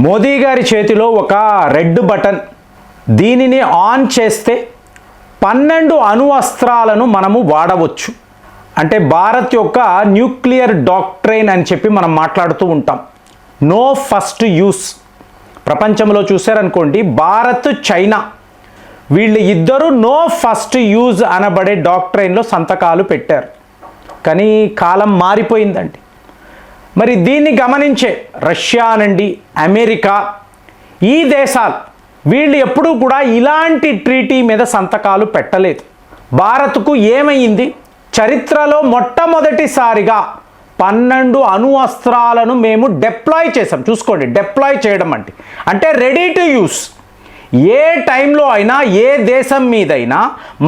మోదీ గారి చేతిలో ఒక రెడ్ బటన్, దీనిని ఆన్ చేస్తే 12 అణువస్త్రాలను మనము వాడవచ్చు. అంటే భారత్ యొక్క న్యూక్లియర్ డాక్ట్రైన్ అని చెప్పి మనం మాట్లాడుతూ ఉంటాం. No first use. ప్రపంచంలో చూశారనుకోండి, భారత్ చైనా వీళ్ళు ఇద్దరు నో ఫస్ట్ యూజ్ అనబడే డాక్ట్రైన్లో సంతకాలు పెట్టారు. కానీ కాలం మారిపోయిందండి. మరి దీన్ని గమనించే రష్యా అనండి, అమెరికా, ఈ దేశాలు వీళ్ళు ఎప్పుడూ కూడా ఇలాంటి ట్రీటీ మీద సంతకాలు పెట్టలేదు. భారత్కు ఏమైంది? చరిత్రలో మొట్టమొదటిసారిగా 12 అణువస్త్రాలను మేము డిప్లాయ్ చేసాం. చూసుకోండి, డిప్లాయ్ చేయడం అంటే రెడీ టు యూస్. ఏ టైంలో అయినా ఏ దేశం మీదైనా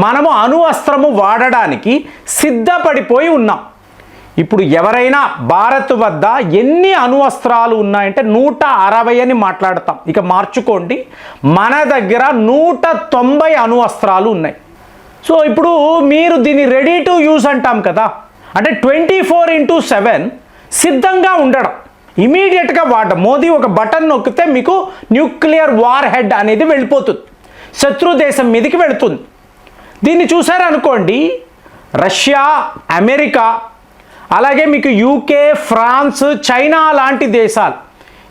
మనము అణువస్త్రము వాడడానికి సిద్ధపడిపోయి ఉన్నాం. ఇప్పుడు ఎవరైనా భారత్ వద్ద ఎన్ని అణువస్త్రాలు ఉన్నాయంటే 160 అని మాట్లాడతాం. ఇక మార్చుకోండి, మన దగ్గర 190 అణువస్త్రాలు ఉన్నాయి. సో ఇప్పుడు మీరు దీన్ని రెడీ టు యూజ్ అంటాం కదా, అంటే 24/7 సిద్ధంగా ఉండడం, ఇమీడియట్గా వాడడం. మోదీ ఒక బటన్ నొక్కితే మీకు న్యూక్లియర్ వార్ హెడ్ అనేది వెళ్ళిపోతుంది, శత్రు దేశం మీదకి వెళుతుంది. దీన్ని చూసారనుకోండి, రష్యా, అమెరికా, అలాగే మీకు యూకే, ఫ్రాన్స్, చైనా లాంటి దేశాలు,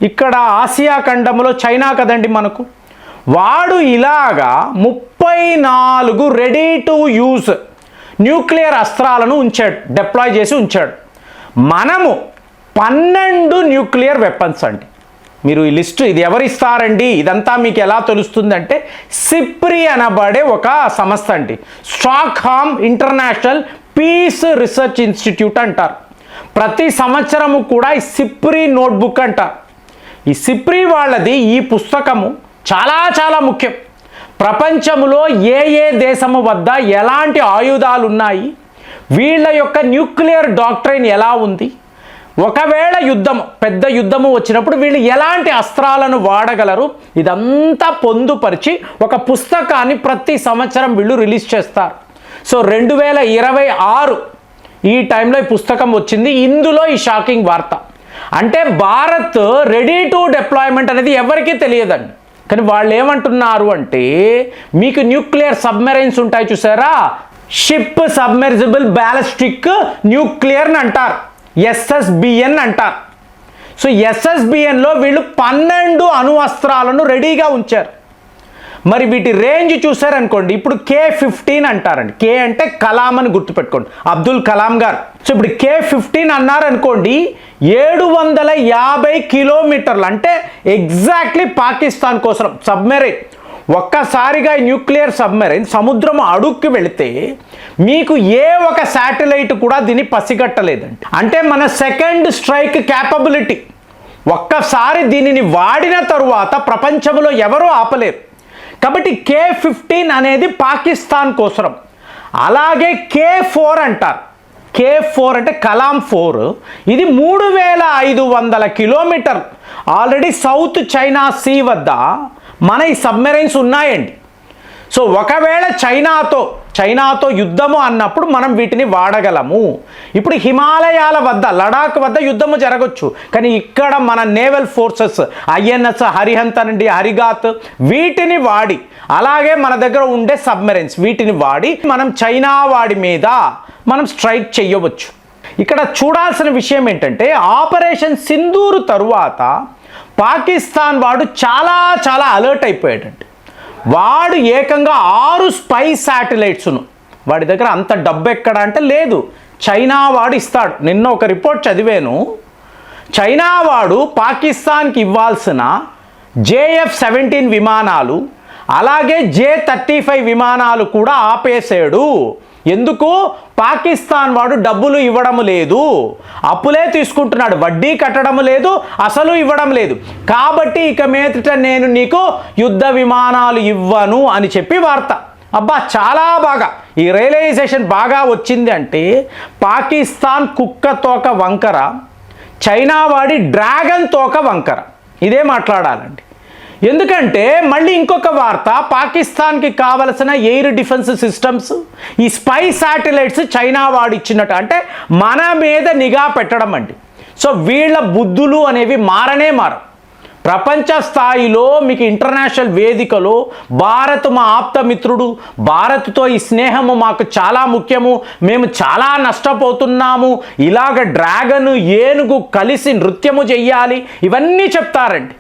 ఇక్కడ ఆసియా ఖండంలో చైనా కదండి మనకు, వాడు ఇలాగా 34 రెడీ టు యూజ్ న్యూక్లియర్ అస్త్రాలను ఉంచాడు, డిప్లాయ్ చేసి ఉంచాడు. మనము 12 న్యూక్లియర్ వెపన్స్ అండి. మీరు ఈ లిస్టు ఇది ఎవరిస్తారండి, ఇదంతా మీకు ఎలా తెలుస్తుందంటే సిప్రి అనబడే ఒక సంస్థ అండి, స్టాక్హామ్ ఇంటర్నేషనల్ పీస్ రీసెర్చ్ ఇన్స్టిట్యూట్ అంటారు. ప్రతి సంవత్సరము కూడా ఈ సిప్రి నోట్బుక్ అంటారు. ఈ సిప్రి వాళ్ళది ఈ పుస్తకము చాలా చాలా ముఖ్యం. ప్రపంచంలో ఏ దేశము వద్ద ఎలాంటి ఆయుధాలు ఉన్నాయి, వీళ్ళ యొక్క న్యూక్లియర్ డాక్ట్రైన్ ఎలా ఉంది, ఒకవేళ యుద్ధము, పెద్ద యుద్ధము వచ్చినప్పుడు వీళ్ళు ఎలాంటి అస్త్రాలను వాడగలరు, ఇదంతా పొందుపరిచి ఒక పుస్తకాన్ని ప్రతి సంవత్సరం వీళ్ళు రిలీజ్ చేస్తారు. సో 2026 ఈ టైంలో ఈ పుస్తకం వచ్చింది. ఇందులో ఈ షాకింగ్ వార్త అంటే భారత్ రెడీ టు డిప్లాయ్మెంట్ అనేది ఎవరికీ తెలియదండి. కానీ వాళ్ళు ఏమంటున్నారు అంటే, మీకు న్యూక్లియర్ సబ్మెరైన్స్ ఉంటాయి చూసారా, షిప్ సబ్మెర్సిబుల్ బ్యాలిస్టిక్ న్యూక్లియర్ అని అంటారు, SSBN అంటారు. సో SSBNలో వీళ్ళు 12 అణువస్త్రాలను రెడీగా ఉంచారు. మరి వీటి రేంజ్ చూసారనుకోండి, ఇప్పుడు K-15 అంటారండి. K అంటే కలాం అని గుర్తుపెట్టుకోండి, అబ్దుల్ కలాం గారు. సో ఇప్పుడు K-15 అన్నారనుకోండి, 750 కిలోమీటర్లు, అంటే ఎగ్జాక్ట్లీ పాకిస్తాన్ కోసం సబ్మెరైన్. ఒక్కసారిగా న్యూక్లియర్ సబ్మెరైన్ సముద్రం అడుక్కి వెళితే మీకు ఏ ఒక శాటిలైట్ కూడా దీన్ని పసిగట్టలేదండి. అంటే మన సెకండ్ స్ట్రైక్ క్యాపబిలిటీ, ఒక్కసారి దీనిని వాడిన తరువాత ప్రపంచంలో ఎవరూ ఆపలేరు. కాబట్టి K-15 అనేది పాకిస్తాన్ కోసం. అలాగే K-4 అంటారు. K-4 అంటే కలాం 4, ఇది 3500 కిలోమీటర్లు. ఆల్రెడీ సౌత్ చైనా సీ వద్ద మన ఈ సబ్మెరైన్స్ ఉన్నాయండి. సో ఒకవేళ చైనాతో యుద్ధము అన్నప్పుడు మనం వీటిని వాడగలము. ఇప్పుడు హిమాలయాల వద్ద, లడాక్ వద్ద యుద్ధము జరగచ్చు, కానీ ఇక్కడ మన నేవల్ ఫోర్సెస్ INS హరిహంత్ అనండి, హరిగాత్, వీటిని వాడి, అలాగే మన దగ్గర ఉండే సబ్మెరైన్స్ వీటిని వాడి మనం చైనా వాడి మీద మనం స్ట్రైక్ చేయవచ్చు. ఇక్కడ చూడాల్సిన విషయం ఏంటంటే, ఆపరేషన్ సింధూర్ తరువాత పాకిస్తాన్ వాడు చాలా చాలా అలర్ట్ అయిపోయాడండి. వాడు ఏకంగా 6 స్పై శాటిలైట్స్ను, వాడి దగ్గర అంత డబ్బు ఎక్కడ అంటే లేదు, చైనా వాడు ఇస్తాడు. నిన్న ఒక రిపోర్ట్ చదివాను, చైనా వాడు పాకిస్తాన్కి ఇవ్వాల్సిన JF-17 విమానాలు, అలాగే J-35 విమానాలు కూడా ఆపేసాడు. ఎందుకు? పాకిస్తాన్ వాడు డబ్బులు ఇవ్వడం లేదు, అప్పులే తీసుకుంటున్నాడు, వడ్డీ కట్టడం లేదు, అసలు ఇవ్వడం లేదు. కాబట్టి ఇక మీదట నేను నీకు యుద్ధ విమానాలు ఇవ్వను అని చెప్పి వార్త. అబ్బా, చాలా బాగా ఈ రియలైజేషన్ బాగా వచ్చింది. అంటే పాకిస్తాన్ కుక్క తోక వంకర, చైనా వాడి డ్రాగన్ తోక వంకర, ఇదే మాట్లాడాలండి. ఎందుకంటే మళ్ళీ ఇంకొక వార్త, పాకిస్తాన్కి కావలసిన ఎయిర్ డిఫెన్స్ సిస్టమ్స్, ఈ స్పై శాటిలైట్స్ చైనా వాడు ఇచ్చినట్టు, అంటే మన మీద నిఘా పెట్టడం అండి. సో వీళ్ళ బుద్ధులు అనేవి మారనే మారవు. ప్రపంచ స్థాయిలో మీకు ఇంటర్నేషనల్ వేదికలో భారత్ మా ఆప్తమిత్రుడు, భారత్తో ఈ స్నేహము మాకు చాలా ముఖ్యము, మేము చాలా నష్టపోతున్నాము, ఇలాగ డ్రాగన్ ఏనుగు కలిసి నృత్యము చెయ్యాలి, ఇవన్నీ చెప్తారండి.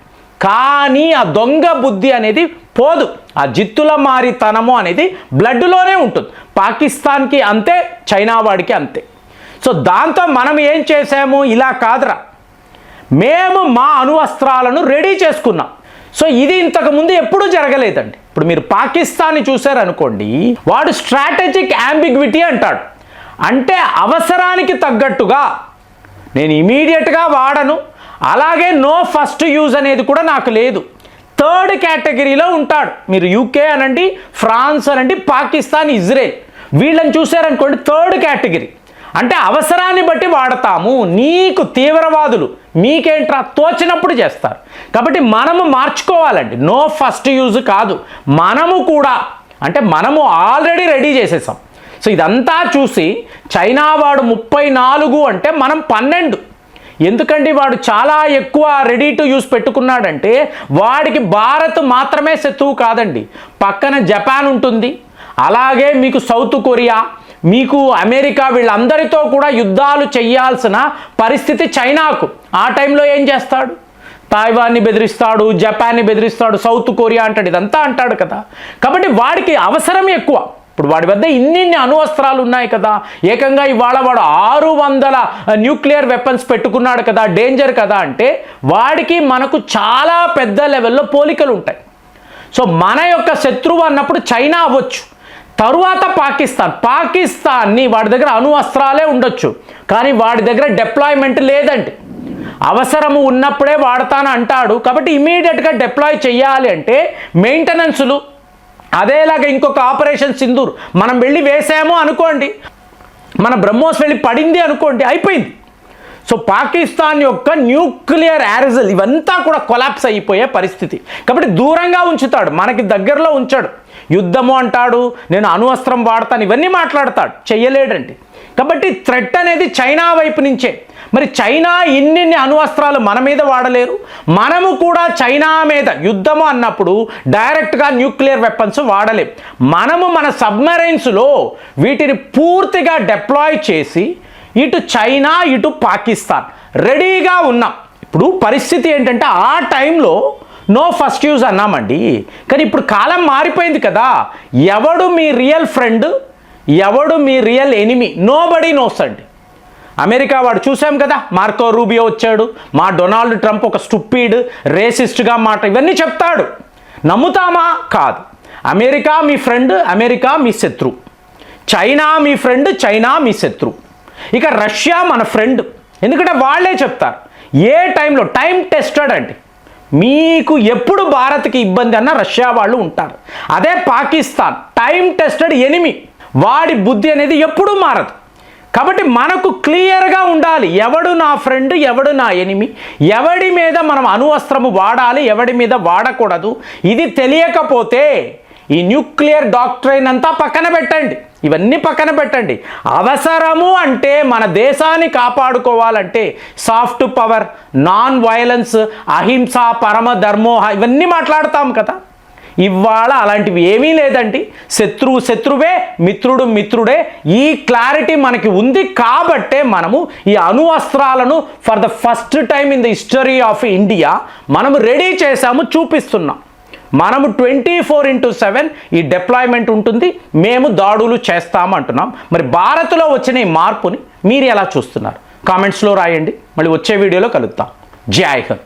కానీ ఆ దొంగ బుద్ధి అనేది పోదు, ఆ జిత్తుల మారితనము అనేది బ్లడ్లోనే ఉంటుంది. పాకిస్తాన్కి అంతే, చైనా వాడికి అంతే. సో దాంతో మనం ఏం చేసాము, ఇలా కాదురా, మేము మా అణువస్త్రాలను రెడీ చేసుకున్నాం. సో ఇది ఇంతకుముందు ఎప్పుడూ జరగలేదండి. ఇప్పుడు మీరు పాకిస్తాన్ని చూశారనుకోండి, వాడు స్ట్రాటజిక్ యాంబిగ్విటీ అంటాడు. అంటే అవసరానికి తగ్గట్టుగా నేను ఇమీడియట్గా వాడను, అలాగే నో ఫస్ట్ యూజ్ అనేది కూడా నాకు లేదు, థర్డ్ కేటగిరీలో ఉంటాడు. మీరు యూకే అనండి, ఫ్రాన్స్ అనండి, పాకిస్తాన్, ఇజ్రాయెల్, వీళ్ళని చూశారనుకోండి థర్డ్ కేటగిరీ. అంటే అవసరాన్ని బట్టి వాడతాము, నీకు తీవ్రవాదులు మీకేంట్రా తోచినప్పుడు చేస్తారు. కాబట్టి మనము మార్చుకోవాలండి, నో ఫస్ట్ యూజ్ కాదు, మనము కూడా అంటే మనము ఆల్రెడీ రెడీ చేసేసాం. సో ఇదంతా చూసి చైనా వాడు 34 అంటే మనం 12. ఎందుకండి వాడు చాలా ఎక్కువ రెడీ టు యూస్ పెట్టుకున్నాడంటే వాడికి భారత్ మాత్రమే శత్రువు కాదండి, పక్కన జపాన్ ఉంటుంది, అలాగే మీకు సౌత్ కొరియా, మీకు అమెరికా, వీళ్ళందరితో కూడా యుద్ధాలు చేయాల్సిన పరిస్థితి చైనాకు. ఆ టైంలో ఏం చేస్తాడు, తైవాన్ని బెదిరిస్తాడు, జపాన్ని బెదిరిస్తాడు, సౌత్ కొరియా అంటాడు, ఇదంతా అంటాడు కదా. కాబట్టి వాడికి అవసరం ఎక్కువ. ఇప్పుడు వాడి వద్ద ఇన్ని అణువస్త్రాలు ఉన్నాయి కదా, ఏకంగా ఇవాళ వాడు 600 న్యూక్లియర్ వెపన్స్ పెట్టుకున్నాడు కదా, డేంజర్ కదా. అంటే వాడికి మనకు చాలా పెద్ద లెవెల్లో పోలికలు ఉంటాయి. సో మన యొక్క శత్రువు అన్నప్పుడు చైనా అవ్వచ్చు, తరువాత పాకిస్తాన్ని వాడి దగ్గర అణువస్త్రాలే ఉండొచ్చు, కానీ వాడి దగ్గర డిప్లాయ్మెంట్ లేదండి. అవసరము ఉన్నప్పుడే వాడతాను అంటాడు. కాబట్టి ఇమీడియట్గా డిప్లాయ్ చేయాలి అంటే మెయింటెనెన్సులు, అదేలాగా ఇంకొక ఆపరేషన్ సింధూర్ మనం వెళ్ళి వేసాము అనుకోండి, మన బ్రహ్మోస్ వెళ్ళి పడింది అనుకోండి, అయిపోయింది. సో పాకిస్తాన్ యొక్క న్యూక్లియర్ యారిజల్ ఇవంతా కూడా కొలాప్స్ అయిపోయే పరిస్థితి. కాబట్టి దూరంగా ఉంచుతాడు, మనకి దగ్గరలో ఉంచాడు. యుద్ధము అంటాడు, నేను అణువస్త్రం వాడతాను, ఇవన్నీ మాట్లాడతాడు, చెయ్యలేడండి. కాబట్టి థ్రెట్ అనేది చైనా వైపు నుంచే. మరి చైనా ఇన్ని అణువస్త్రాలు మన మీద వాడలేరు, మనము కూడా చైనా మీద యుద్ధము అన్నప్పుడు డైరెక్ట్గా న్యూక్లియర్ వెపన్స్ వాడలేం. మనము మన సబ్మరైన్స్లో వీటిని పూర్తిగా డిప్లాయ్ చేసి ఇటు చైనా ఇటు పాకిస్తాన్ రెడీగా ఉన్నాం. ఇప్పుడు పరిస్థితి ఏంటంటే ఆ టైంలో నో ఫస్ట్ యూజ్ అన్నామండి, కానీ ఇప్పుడు కాలం మారిపోయింది కదా. ఎవడు మీ రియల్ ఫ్రెండ్, ఎవడు మీ రియల్ ఎనిమీ, నోబడీ నోస్ అండి. అమెరికా వాడు చూసాం కదా, మార్కో రూబియో వచ్చాడు, మా డొనాల్డ్ ట్రంప్ ఒక స్టూపిడ్ రేసిస్ట్గా మాట ఇవన్నీ చెప్తాడు, నమ్ముతామా? కాదు. అమెరికా మీ ఫ్రెండ్, అమెరికా మీ శత్రు. చైనా మీ ఫ్రెండ్, చైనా మీ శత్రు. ఇక రష్యా మన ఫ్రెండ్, ఎందుకంటే వాళ్ళే చెప్తారు ఏ టైంలో, టైం టెస్టెడ్ అండి. మీకు ఎప్పుడు భారత్కి ఇబ్బంది అన్న రష్యా వాళ్ళు ఉంటారు. అదే పాకిస్తాన్ టైం టెస్టెడ్ ఎనిమి, వాడి బుద్ధి అనేది ఎప్పుడూ మారదు. కాబట్టి మనకు క్లియర్గా ఉండాలి, ఎవడు నా ఫ్రెండ్, ఎవడు నా ఎనిమి, ఎవడి మీద మనం అణువస్త్రము వాడాలి, ఎవడి మీద వాడకూడదు. ఇది తెలియకపోతే ఈ న్యూక్లియర్ డాక్ట్రైన్ అంతా పక్కన పెట్టండి, ఇవన్నీ పక్కన పెట్టండి. అవసరము అంటే మన దేశాన్ని కాపాడుకోవాలంటే సాఫ్ట్ పవర్, నాన్ వైలెన్స్, అహింస, పరమ ధర్మోహ ఇవన్నీ మాట్లాడతాం కదా. ఇవాళ అలాంటివి ఏమీ లేదండి. శత్రువు శత్రువే, మిత్రుడు మిత్రుడే. ఈ క్లారిటీ మనకి ఉంది కాబట్టే మనము ఈ అణువస్త్రాలను for the first time in the history of India మనము రెడీ చేసాము, చూపిస్తున్నాం. మనము 24/7 ఈ డిప్లాయ్మెంట్ ఉంటుంది, మేము దాడులు చేస్తాము అంటున్నాం. మరి భారత్లో వచ్చిన ఈ మార్పుని మీరు ఎలా చూస్తున్నారు? కామెంట్స్లో రాయండి. మళ్ళీ వచ్చే వీడియోలో కలుద్దాం. జై హింద్.